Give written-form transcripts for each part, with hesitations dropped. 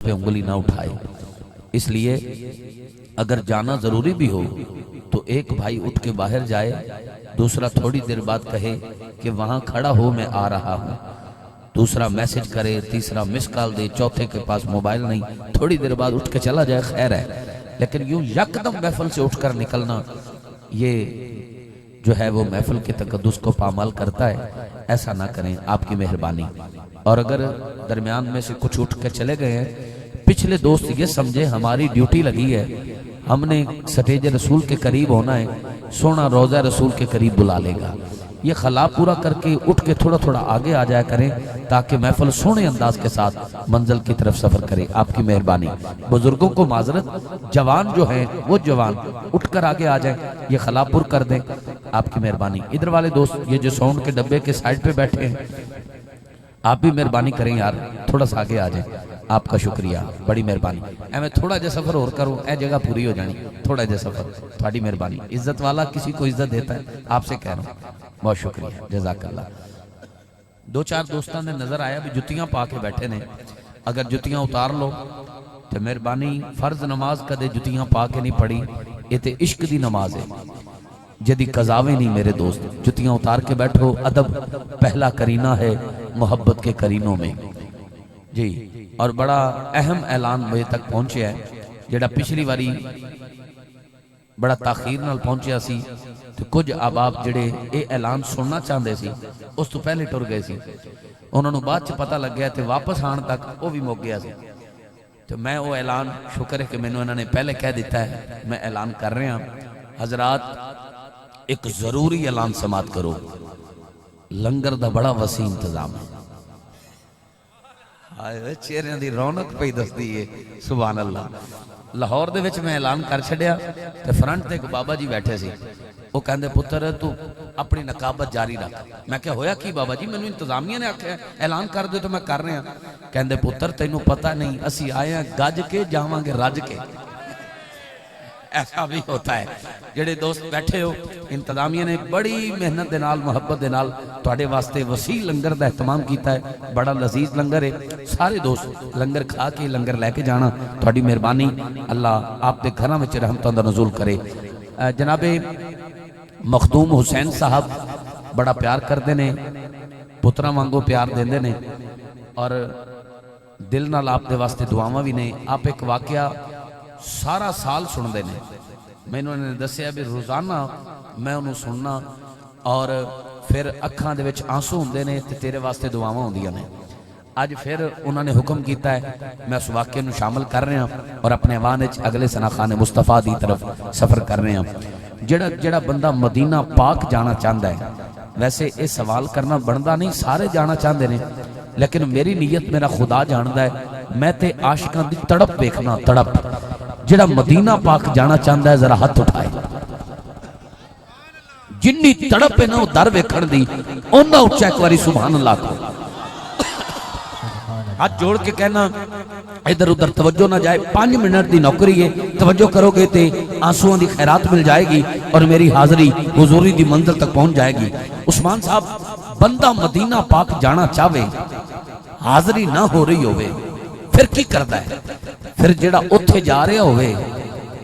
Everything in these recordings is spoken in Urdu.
پہ انگلی نہ اٹھائے. اس لیے اگر جانا ضروری بھی ہو تو ایک بھائی اٹھ کے باہر جائے, دوسرا تھوڑی دیر بعد کہے کہ وہاں کھڑا ہو میں آ رہا ہوں, دوسرا میسج کرے, تیسرا مس کال دے, چوتھے کے پاس موبائل نہیں, تھوڑی دیر بعد اٹھ کے چلا جائے, خیر ہے. لیکن یوں یکدم محفل سے اٹھ کر نکلنا یہ جو ہے وہ محفل کے تقدس کو پامال کرتا ہے. ایسا نہ کریں, آپ کی مہربانی. اور اگر درمیان میں سے کچھ اٹھ کے چلے گئے ہیں, پچھلے دوست یہ سمجھے ہماری ڈیوٹی لگی ہے, ہم نے سٹیج رسول کے قریب ہونا ہے, سونا روضہ رسول کے قریب بلا لے گا. یہ خلا پورا کر کے اٹھ کے تھوڑا تھوڑا آگے آ جایا کریں تاکہ محفل سونے انداز کے ساتھ منزل کی طرف سفر کرے. آپ کی مہربانی. بزرگوں کو معذرت, جوان جو ہیں وہ جوان اٹھ کر آگے آ جائیں, یہ خلا پور کر دیں. آپ کی مہربانی. ادھر والے دوست یہ جو ساؤنڈ کے ڈبے کے سائیڈ پہ بیٹھے ہیں, آپ بھی مہربانی کریں یار, تھوڑا سا آگے آ جائیں. آپ کا شکریہ, بڑی مہربانی. میں تھوڑا جا سفر اور کروں, اے جگہ پوری ہو جانی, تھوڑا جا سفر, تھوڑی مہربانی. عزت والا کسی کو عزت دیتا ہے, آپ سے کہہ رہا ہوں. بہت شکریہ, جزاک اللہ. دو چار دوستان نے نظر آیا بھی جتیاں پا کے بیٹھے نے, اگر جتیاں اتار لو تو مہربانی. فرض نماز کدے جتیاں پا کے نہیں پڑھی, یہ تے عشق دی نماز ہے جدی قضاوے نہیں میرے دوست. جتیاں اتار کے بیٹھو, ادب پہلا کرینہ ہے محبت کے کرینوں میں جی. اور بڑا اہم اعلان مجھے تک پہنچیا ہے, جڑا پچھلی واری بڑا تاخیر نال پہنچیا سی, تو کچھ احباب جڑے اے اعلان سننا چاہتے سی اس تو پہلے ٹر گئے سی, انہوں نے بعد چ پتہ لگ گیا تے واپس آن تک وہ بھی مک گیا سی. تو میں وہ اعلان, شکر ہے کہ میں انہوں نے پہلے کہہ دیتا ہے, میں اعلان کر رہے ہیں. حضرات ایک ضروری اعلان سماعت کرو, لنگر دا بڑا وسیع انتظام ہے. چہرے دی رونق پہ دستی ہے, سبحان اللہ. لاہور دے وچ میں اعلان کر چھڈیا تے فرنٹ تے ایک بابا جی بیٹھے سی, وہ کہندے پتر تو اپنی نقابت جاری رکھ. میں کہا ہویا کی بابا جی, میں نے انتظامیہ نے آکھیا اعلان کر دے تو میں کر رہا. کہندے پتر تینوں پتہ نہیں, اسی آئے ہیں گج کے جاواں گے رج کے. ایسا بھی ہوتا ہے. جڑے دوست بیٹھے ہو, انتظامیہ نے بڑی محنت دے نال محبت دے نال تواڈے واسطے وسیع لنگر دا اہتمام کیتا ہے. بڑا لذیذ لنگر ہے. سارے دوست لنگر کھا کے لنگر لے کے جانا, تواڈی مہربانی. اللہ آپ دے گھراں وچ رحمتاں دا نزول کرے. جناب مخدوم حسین صاحب بڑا پیار کردے نے, پتراں وانگو پیار دیندے نے, اور دل نال آپ دے واسطے دعاواں بھی نے. آپ ایک واقعہ سارا سال سن دے نے, میں انہوں نے دسیا بھی روزانہ میں انہوں سننا, اور پھر اکھاں دے وچ آنسو ہوندے نے تے تیرے واسطے دعاواں ہوندیاں نے. اج پھر انہوں نے حکم کیتا ہے, میں اس واقعے نو شامل کر رہے ہیں اور اپنے ایوان وچ اگلے سنا خانے مصطفیٰ دی طرف سفر کر رہے ہیں. جڑا بندہ مدینہ پاک جانا چاہتا ہے, ویسے یہ سوال کرنا بندا نہیں, سارے جانا چاہتے ہیں, لیکن میری نیت میرا خدا جاندا ہے. میں تے عاشقاں دی تڑپ ویکھنا, تڑپ. جڑا مدینہ پاک جانا چاہتا ہے ذرا ہاتھ اٹھائے. جنی تڑپ ہے نا در ویکھن دی, اونا اچھا ایک واری سبحان اللہ کو ہاتھ جوڑ کے کہنا. ادھر ادھر توجہ نہ جائے, 5 منٹ دی نوکری ہے, توجہ کرو گے تے آنسوؤں دی خیرات مل جائے گی اور میری حاضری حضوری دی منزل تک پہنچ جائے گی. عثمان صاحب, بندہ مدینہ پاک جانا چاہے, حاضری نہ ہو رہی ہوئے, پھر کی کرتا ہے؟ پھر جڑا اتھے جا رہے ہوئے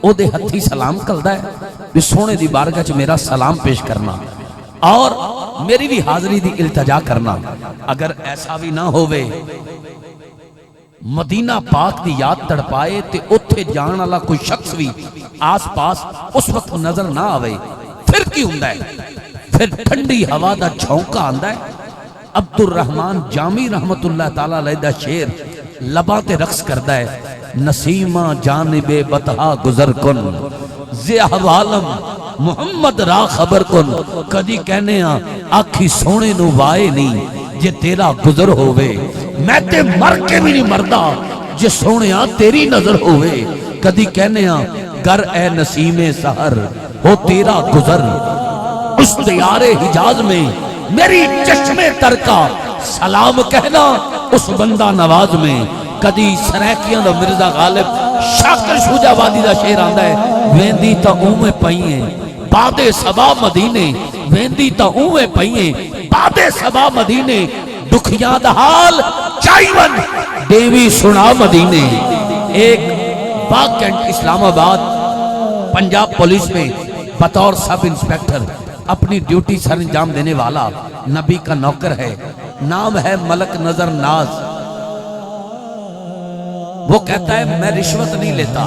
او دے ہتھی سلام کردا ہے بھی سونے دی بارگاہ چ میرا سلام پیش کرنا اور میری بھی حاضری دی التجا کرنا. اگر ایسا بھی نہ ہوئے, مدینہ پاک دی یاد تڑپائے تے اتھے جان والا کوئی شخص بھی آس پاس اس وقت نظر نہ آوے, پھر کی ہوندا ہے؟ پھر ٹھنڈی ہوا دا جھونکا آندا ہے. عبد الرحمن جامی رحمت اللہ تعالیٰ علیہ دا شعر لباں تے رقص کردا ہے. نسیمہ جانب بطحا گزر کن, زی احوالم محمد را خبر کن. کدی کہنے ہاں آکھی سونے نو وائے نہیں جے تیرا گزر ہوئے, میں تے مر کے بھی نہیں مردہ جے سونے ہاں تیری نظر ہوئے. کدی کہنے ہاں گر اے نسیم سحر ہو تیرا گزر, اس دیار حجاز میں میری چشم تر کا سلام کہنا اس بندہ نواز میں. کدی سریکیاں دا مرزا غالب شاکر شوجہ وادی دا شعر آندا ہے, ویندی تا اومے پئییں باد صبا مدینے, ویندی تا اومے پئییں باد صبا مدینے, دکھیاں دا حال چائی ون دیوی سنا مدینے. ایک باغ کینٹ اسلام آباد پنجاب پولیس میں بطور سب انسپیکٹر اپنی ڈیوٹی سر انجام دینے والا نبی کا نوکر ہے، نام ہے ملک نظر ناز۔ وہ کہتا ہے میں رشوت نہیں لیتا،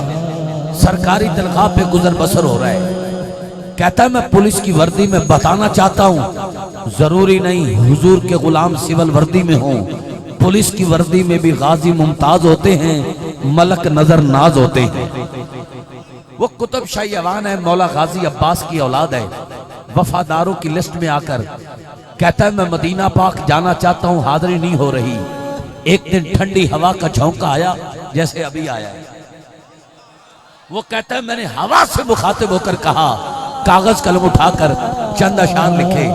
سرکاری تنخواہ پہ گزر بسر ہو رہا ہے۔ کہتا ہے میں پولیس کی وردی میں بتانا چاہتا ہوں ضروری نہیں حضور کے غلام سول وردی میں ہوں، پولیس کی وردی میں بھی غازی ممتاز ہوتے ہیں، ملک نظر ناز ہوتے ہیں۔ وہ قطب شاہی ایوان ہے، مولا غازی عباس کی اولاد ہے، وفاداروں کی لسٹ میں آ کر کہتا ہے میں مدینہ پاک جانا چاہتا ہوں، حاضری نہیں ہو رہی۔ ایک دن ٹھنڈی ہوا کا جھونکا آیا جیسے ابھی آیا ہے۔ وہ کہتا ہے میں نے ہوا سے مخاطب ہو کر کہا، کاغذ قلم اٹھا کر چند اشعار لکھے۔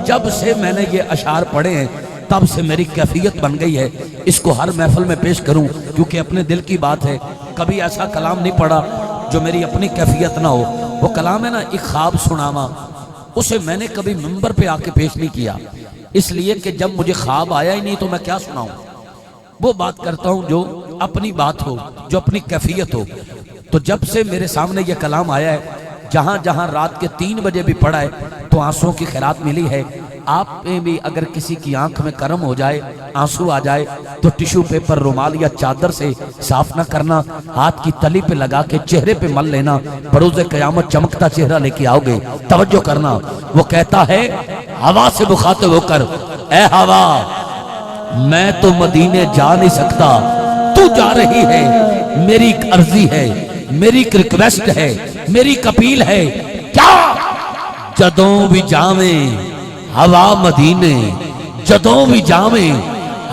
جب سے میں نے یہ اشعار پڑھے ہیں تب سے میری کیفیت بن گئی ہے اس کو ہر محفل میں پیش کروں، کیونکہ اپنے دل کی بات ہے۔ کبھی ایسا کلام نہیں پڑھا جو میری اپنی کیفیت نہ ہو۔ وہ کلام ہے نا ایک خواب سناما، اسے میں نے کبھی منبر پہ آ کے پیش نہیں کیا، اس لیے کہ جب مجھے خواب آیا ہی نہیں تو میں کیا سناؤں۔ وہ بات کرتا ہوں جو اپنی بات ہو، جو اپنی کیفیت ہو۔ تو جب سے میرے سامنے یہ کلام آیا ہے، جہاں جہاں رات کے 3 بجے بھی پڑھا ہے تو آنسوں کی خیرات ملی ہے۔ آپ میں بھی اگر کسی کی آنکھ میں کرم ہو جائے، آنسو آ جائے تو ٹیشو پیپر، رومال یا چادر سے صاف نہ کرنا، ہاتھ کی تلی پہ لگا کے چہرے پہ مل لینا، بروز قیامت چمکتا چہرہ لے کے آؤ گے۔ توجہ کرنا، وہ کہتا ہے ہوا سے مخاطب ہو کر، اے ہوا میں تو مدینے جا نہیں سکتا، تو جا رہی ہے، میری ایک عرضی ہے، میری ایک ریکویسٹ ہے، میری ایک اپیل ہے، کیا جدوں بھی جاویں ہوا مدینے، جدوں بھی جاویں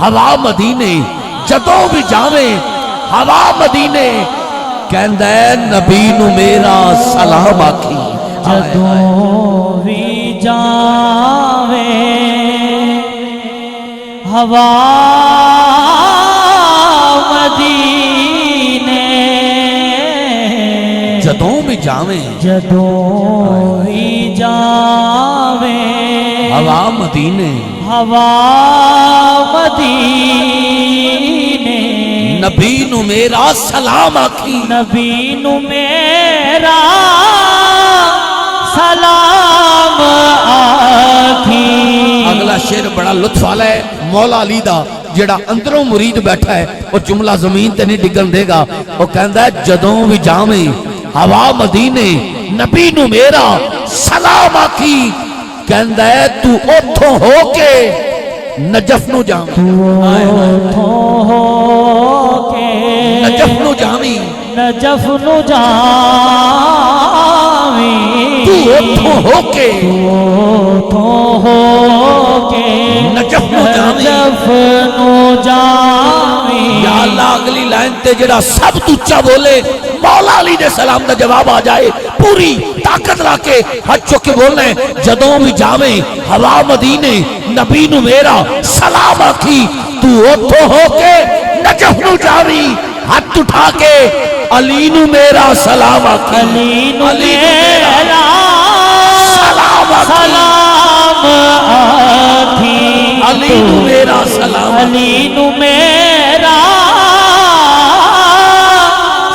ہوا مدینے، جدوں بھی جاویں ہوا مدینے، کہندا ہے نبی نو میرا سلام آکھی۔ جدوں بھی جاویں ہوا مدینے، جدوں بھی جاویں جدوں بھی جاویں ہوا مدینے، ہوا مدینے، نبی نو میرا سلام آکھی، نبی نو میرا سلام آکھی۔ اگلا شعر بڑا لطف والا ہے، مولا علی دا جڑا اندروں مرید بیٹھا ہے وہ جملہ زمین تے نہیں ڈگن دے گا۔ وہ کہندا ہے جدوں بھی جاویں ہوا مدینے، نبی نو میرا سلام آکھی، کہندا ہے تو اوتھوں ہو کے نجف نو جاویں، اوتھوں ہو کے نجف نو جاویں، نجف نو جاویں، تو اوتھوں ہو کے اوتھوں ہو کے نجف نو جاویں۔ نجف نو جاویں۔ یا اللہ اگلی لائن تے جڑا سب تو اچا بولے مولا علی دے سلام دا جواب آ جائے، پوری طاقت لا کے ہاتھ چوک کے بولنا ہے، جدوں بھی جاویں ہوا مدینے، نبی نو میرا سلام آکھی، تو اوتھوں ہو کے نجف نو جاویں، ہاتھ اٹھا کے علی نو میرا سلام آکھی، علی نو میرا سلام آکھی، سلام آکھی، علی نو میرا سلام آکھی۔ علی نو میرا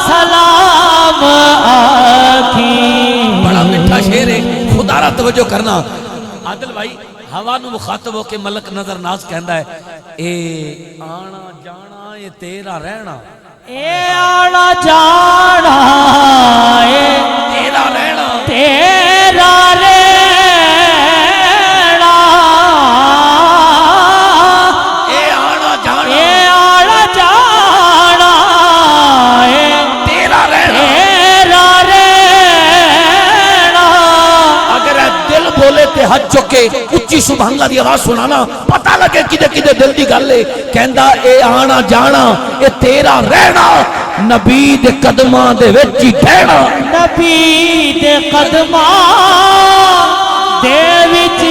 سلام آکھی۔ بڑا میٹھا شعر ہے، خدا را توجہ کرنا۔ عادل بھائی ہوا نو مخاطب ہو کے ملک نظر ناز کہندا ہے، اے آنا جانا اے تیرا رہنا، اے آنا جانا اے تیرا رہنا، تیرا رہنا، اے آنا جانا اے آنا جانا اے تیرا رہنا۔ تیرا رہنا۔ اگر اے دل بولے تے ہاتھ چکے اچھی سبحان اللہ دی آواز سنانا، پتہ لگے کدے کدے دل دی گل ہے۔ کہندا اے آنا جانا اے تیرا رہنا، نبی دے قدماں دے وچ ہی ٹھہرنا، نبی دے قدماں دے وچ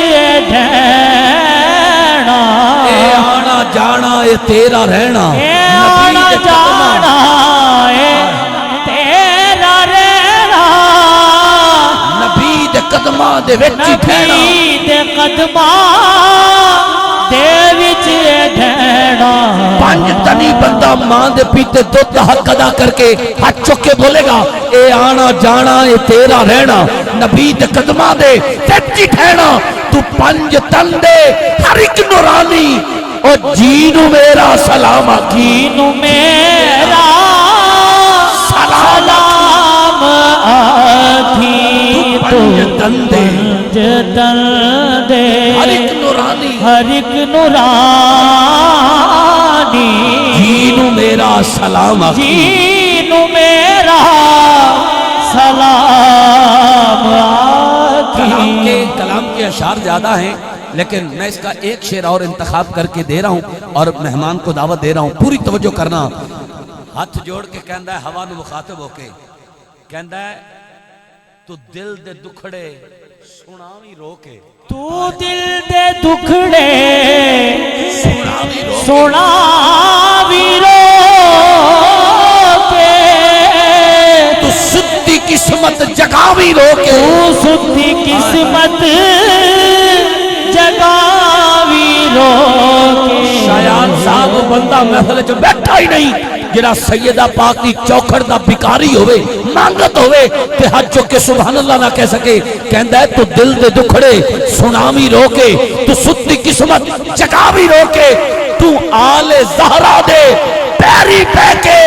ڈھہنا، اے آنا جانا اے تیرا رہنا، اے نبی آنا دے قدماں جانا اے تیرا رہنا، نبی دے قدماں دے وچ ہی ٹھہرنا۔ نبی دے قدماں دے وچ ڈھہنا۔ پنج تنی بندہ بندہ ماں دے پیتے دودھ دا حق ادا کر کے ہاتھ چک کے بولے گا اے آنا جانا اے تیرا رہنا نبی دے قدماں دے تیتی ٹھہنا تو پنج تن دے ہر ایک نورانی او جینو میرا سلام جینو میرا سلام آتھی تو پنج تن دے ہر ایک نورانی ہر ایک نورانی جینو میرا سلام جینو میرا سلام آتھی کلام کے اشعار زیادہ ہیں لیکن میں اس کا ایک شعر اور انتخاب کر کے دے رہا ہوں اور مہمان کو دعوت دے رہا ہوں پوری توجہ کرنا ہاتھ جوڑ کے کہندا ہے ہوا نو مخاطب ہو کے کہندا ہے تو دل دے دکھڑے سناوی رو کے تو دل دے دکھڑے سناوی رو سناوی رو کے تو سدی قسمت جگاوی رو کے تو سدی قسمت جگاوی رو کے شایان صاحب بندہ محفل جو بیٹھا ہی نہیں جنہا سیدہ پاک دی چوکھڑ دا بکاری ہوئے مانگت ہوئے تے حج چک کے سبحان اللہ نہ کہہ سکے کہندہ ہے تو دل دے دکھڑے سنامی رو کے تو ستی قسمت جگاوی رو کے تو آل زہرہ دے پیری پہ کے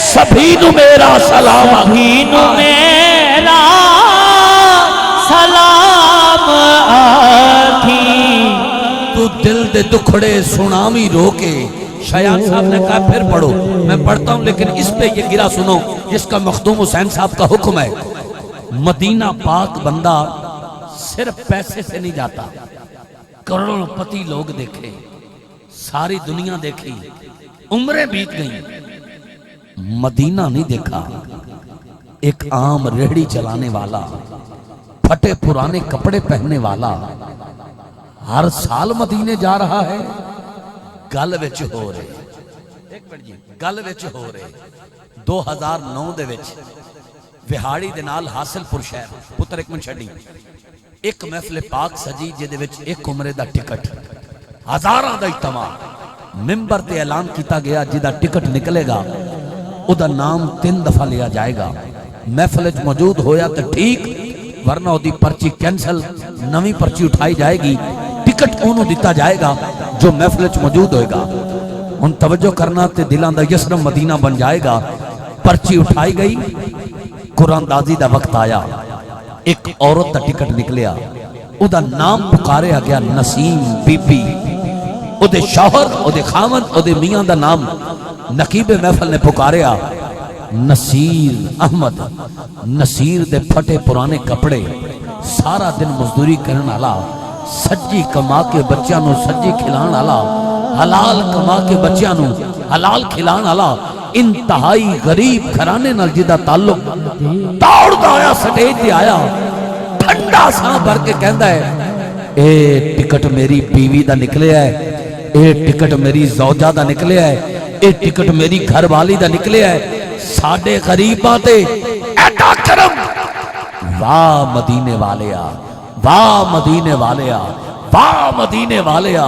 سبھینو میرا سلام سبھینو میرا سلام آتھی تو دل دے دکھڑے سنامی رو کے شایان صاحب نے کہا پھر پڑھو میں پڑھتا ہوں لیکن اس پہ یہ گرا سنو جس کا مخدوم حسین صاحب کا حکم ہے مدینہ پاک بندہ صرف پیسے سے نہیں جاتا کروڑوں پتی لوگ دیکھے ساری دنیا دیکھی عمریں بیت گئیں مدینہ نہیں دیکھا ایک عام ریڑھی چلانے والا پھٹے پرانے کپڑے پہننے والا ہر سال مدینے جا رہا ہے گل وچ ہو رہے ایک منٹ جی گل وچ ہو رہے 2009 دے وچ وہاڑی دے نال حاصل پور شہر پتر ایک من چھڑی ایک محفل پاک سجی جے دے وچ ایک عمرے دا ٹکٹ ہزاراں دا اجتماع ممبر تے اعلان کیتا گیا جدا ٹکٹ نکلے گا او دا نام 3 دفعہ لیا جائے گا محفل وچ موجود ہویا تے ٹھیک ورنہ او دی پرچی کینسل نویں پرچی اٹھائی جائے گی ٹکٹ اونوں دیتا جائے گا جو محفل وچ موجود ہوئے گا ان توجہ کرنا تے دلاں دا یسرم مدینہ بن جائے گا پرچی اٹھائی گئی قرآن دازی دا وقت آیا ایک عورت دا ٹکٹ نکلیا او دا نام پکاریا گیا نسیم بی بی او دے شوہر او دے خامن او دے میاں دا نام نقیب محفل نے پکاریا نصیر احمد نصیر دے پھٹے پرانے کپڑے سارا دن مزدوری کرن والا سجی کما کے بچیاں نو سجی کھلان والا حلال کما کے بچیاں نو حلال کھلان والا انتہائی غریب گھرانے نال جدا تعلق دوڑدا آیا سٹیج تے آیا ٹھنڈا سا بھر کے کہندا ہے اے ٹکٹ میری بیوی دا نکلیا ہے اے ٹکٹ میری زوجہ دا نکلیا ہے اے ٹکٹ میری گھر والی دا نکلیا ہے ساڈے غریباں تے ایڈا کرم واہ مدینے والیا واہ مدینے والیا واہ مدینے والیا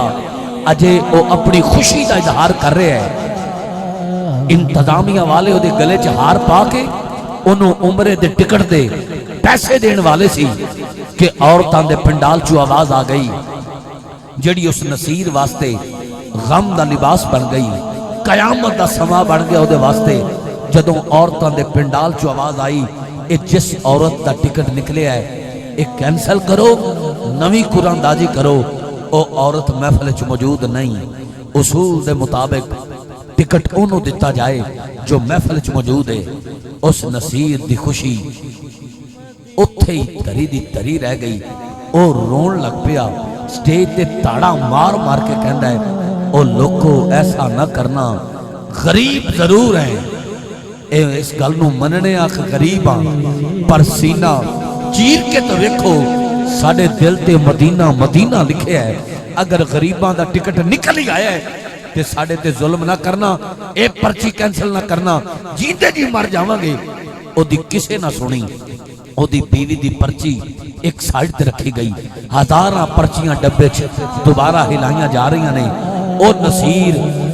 اجے او اپنی خوشی دا اظہار کر رہے ہیں انتظامیہ والے او دے گلے چ ہار پا کے انہوں عمرے دے ٹکٹ دے پیسے دین والے سی کہ عورتاں دے پنڈال چو آواز آ گئی جڑی اس نصیر واسطے غم دا لباس بن گئی قیامت دا سما بن گیا او دے واسطے جدوں عورتاں دے پنڈال چو آواز آئی اے جس عورت دا ٹکٹ نکلے ہے ایک کینسل کرو نوی قرآن دازی کرو او عورت محفل چ موجود نہیں اصول دے مطابق ٹکٹ انہوں دیتا جائے جو محفل چ موجود ہے اس نصیر دی خوشی اتھے ہی تری دی تری رہ گئی او رون لگ پیا سٹیج تے تاڑا مار مار کے کہندا ہے او لوگو ایسا نہ کرنا غریب ضرور ہیں اے اس گل نو مننے آخ غریب ہاں پر سینہ چیر کے تو ویکھو ساڈے دل تے مدینہ مدینہ لکھے ہے اگر غریباں دا ٹکٹ نکل ہی آیا ہے تے ساڈے تے ظلم نہ کرنا اے پرچی کینسل نہ کرنا جیتے جی مر جاواں گے او دی کسے نہ سنی او دی بیوی دی پرچی ایک سائیڈ تے رکھی گئی ہزاراں پرچیاں ڈبے چ دوبارہ ہلائیاں جا رہی نے او نصیر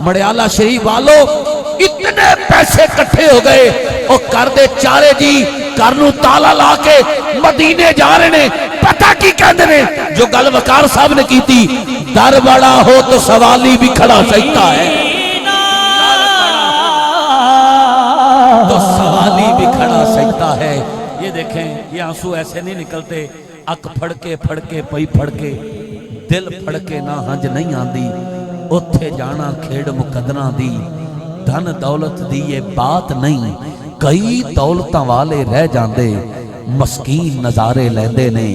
مڑیالہ شریف والو اتنے پیسے کٹھے ہو گئے اور کر دے چارے جی کرنو تالا لا کے مدینے جا رہے نے پتہ کی کہندے نے جو گل وقار صاحب نے کی تھی در بڑا ہو تو سوالی بھی کھڑا سکتا ہے تو سوالی بھی کھڑا سکتا ہے یہ دیکھیں یہ آنسو ایسے نہیں نکلتے اک پھڑکے پئی پھڑکے دل پھڑکے نہ ہنج نہیں آندی اتھے جانا کھیڑ مقدرہ دی دھن دولت دی یہ بات نہیں کئی دولتاں والے رہ جاندے مسکین نظارے لیندے نے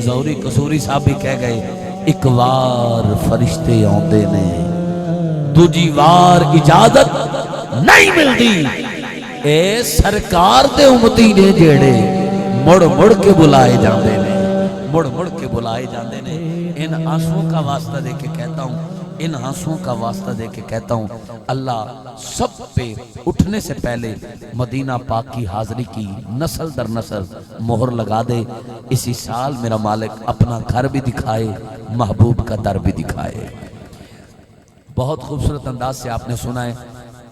زوری قصوری صاحب بھی کہہ گئے ایک وار فرشتے آندے نے دوجی وار اجازت نہیں ملتی اے سرکار دے امتی نے جیڑے مڑ مڑ کے بلائے جاندے نے مڑ مڑ کے بلائے جاندے نے ان آنسوں کا واسطہ دے کے کہتا ہوں ان آنسوں کا واسطہ دے کے کہتا ہوں اللہ سب پہ اٹھنے سے پہلے مدینہ پاک کی حاضری کی نسل در نسل مہر لگا دے اسی سال میرا مالک اپنا گھر بھی دکھائے محبوب کا در بھی دکھائے بہت خوبصورت انداز سے آپ نے سنا ہے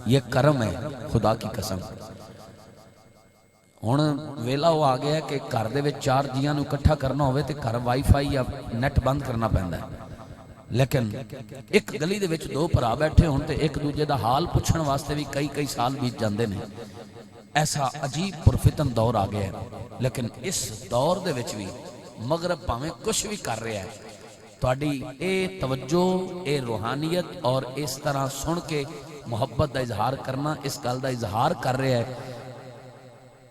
یہ کرم ہے خدا کی قسم ہن ویلا وہ آ گیا کہ گھر دے وچ چار جیاں نوں اکٹھا کرنا ہوئے تے گھر وائی فائی یا نیٹ بند کرنا پیندا ہے لیکن ایک گلی دے وچ دو بھرا بیٹھے ہون تے ایک دوجے دا حال پوچھن واسطے بھی کئی سال بیت جاندے نے ایسا عجیب پرفتن دور آ گیا ہے لیکن اس دور دے وچ بھی مغرب پاویں کچھ بھی کر رہا ہے تہاڈی اے توجہ اے روحانیت اور اس طرح سن کے محبت دا اظہار کرنا اس گل دا اظہار کر رہا ہے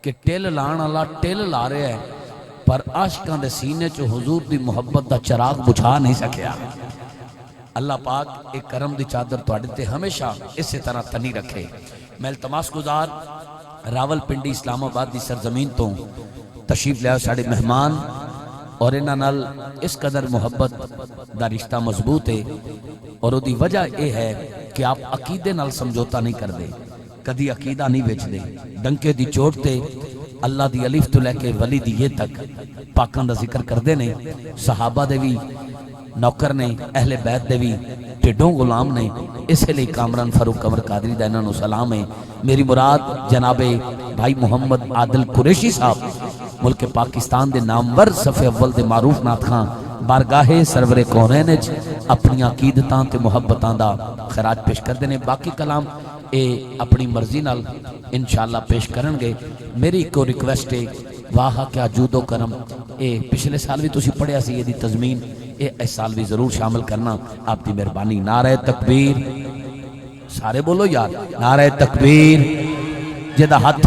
کہ ٹل لان والا ٹل لا رہا ہے پر عاشقاں دے سینے چ حضور دی محبت دا چراغ بجھا نہیں سکیا اللہ پاک ایک کرم دی چادر تواڈے تے ہمیشہ اسی طرح تنی رکھے میں التماس گزار راول پنڈی اسلام آباد دی سرزمین تو تشریف لے ساڈے مہمان اور انہاں نال اس قدر محبت دا رشتہ مضبوط ہے اور وہ دی وجہ یہ ہے کہ آپ عقیدے نال سمجھوتا نہیں کر دے کدی عقیدہ نہیں بیچ دے ڈنکے دی چوٹ تے اللہ دی الف تو لے کے ولی دی یہ تک پاکاں دا ذکر کر دے نے صحابہ دے بھی نوکر نے اہل بیت دے بھی ٹھڈوں غلام نے اسے لئے کامران فاروق قمر قادری دا انہاں نو سلام ہے میری مراد جناب بھائی محمد عادل قریشی صاحب ملک پاکستان دے نامور صفحے اول دے معروف نعت خان بارگاہ سرور کونین وچ اپنی عقیدتاں تے محبتاں دا خراج پیش کر دینے باقی کلام اے اپنی مرضی نال انشاءاللہ پیش کرن گے میری کو ریکویسٹ ہے واہ کیا جود و کرم اے پچھلے سال بھی تسی پڑھیا سی یہ دی تضمین اے اس سال بھی ضرور شامل کرنا آپ دی مہربانی نعرہ تکبیر سارے بولو یار نعرہ تکبیر جدا ہاتھ